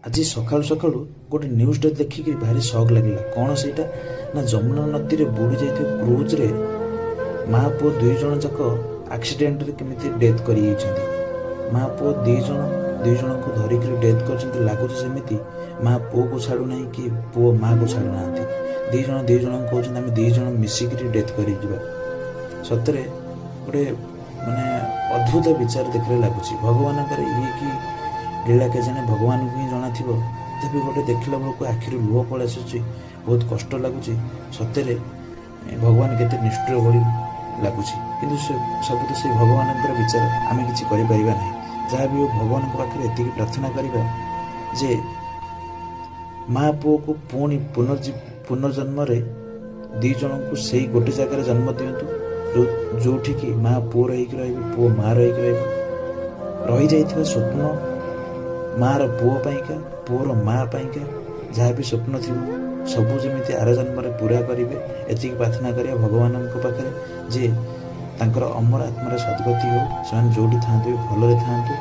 ଆଜି ସକାଳୁ ସକାଳୁ ଗୋଟେ ନ୍ୟୁଜ୍ଟେ ଦେଖିକି ଭାରି ସକ୍ ଲାଗିଲା। କ'ଣ ସେଇଟା ନା ଯମୁନା ନଦୀରେ ବୁଡ଼ି ଯାଇଥିବା କ୍ରୁଜ୍ରେ ମା ପୁଅ ଦୁଇ ଜଣ ଯାକ ଆକ୍ସିଡେଣ୍ଟରେ କେମିତି ଡେଥ୍ କରିଯାଇଛନ୍ତି। ମା ପୁଅ ଦୁଇ ଜଣଙ୍କୁ ଧରିକିରି ଡେଥ୍ କରିଛନ୍ତି। ଲାଗୁଛି ଯେମିତି ମା ପୁଅକୁ ଛାଡ଼ୁନାହିଁ କି ପୁଅ ମାଆକୁ ଛାଡ଼ୁନାହାନ୍ତି। ଦୁଇ ଜଣଙ୍କୁ କହୁଛନ୍ତି ଆମେ ଦୁଇ ଜଣ ମିଶିକିରି ଡେଥ୍ କରିଯିବା। ସତରେ ଗୋଟେ ମାନେ ଅଦ୍ଭୁତ ବିଚାର ଦେଖିଲେ ଲାଗୁଛି। ଭଗବାନଙ୍କର ଇଏ କି ଲୀଳା କେଜାଣି ଭଗବାନଙ୍କୁ ହିଁ ଜଣାଥିବ। ତଥାପି ଗୋଟେ ଦେଖିଲା ବେଳକୁ ଆଖିରୁ ଲୁହ ପଳେଇ ଆସୁଛି, ବହୁତ କଷ୍ଟ ଲାଗୁଛି। ସତରେ ଭଗବାନ କେତେ ନିଷ୍ଠୁର ଭଳି ଲାଗୁଛି। କିନ୍ତୁ ସବୁ ତ ସେଇ ଭଗବାନଙ୍କର ବିଚାର, ଆମେ କିଛି କରିପାରିବା ନାହିଁ। ଯାହା ବି ହଉ ଭଗବାନଙ୍କ ପାଖରେ ଏତିକି ପ୍ରାର୍ଥନା କରିବା ଯେ ମା ପୁଅକୁ ପୁଣି ପୁନର୍ଜନ୍ମରେ ଦୁଇ ଜଣଙ୍କୁ ସେଇ ଗୋଟେ ଜାଗାରେ ଜନ୍ମ ଦିଅନ୍ତୁ, ଯେଉଁଠିକି ମା ପୁଅର ହେଇକି ରହିବ, ପୁଅ ମାଆର ହେଇକି ରହିବ। ରହିଯାଇଥିବା ସ୍ୱପ୍ନ ମାଆର ପୁଅ ପାଇଁକା, ପୁଅର ମାଆ ପାଇଁକା ଯାହା ବି ସ୍ୱପ୍ନ ଥିବ ସବୁ ଯେମିତି ଆର ଜନ୍ମରେ ପୁରା କରିବେ, ଏତିକି ପ୍ରାର୍ଥନା କରିବା ଭଗବାନଙ୍କ ପାଖରେ ଯେ ତାଙ୍କର ଅମର ଆତ୍ମାର ସଦ୍ଗତି ହେଉ, ସେମାନେ ଯେଉଁଠି ଥାଆନ୍ତୁ ଭଲରେ ଥାଆନ୍ତୁ।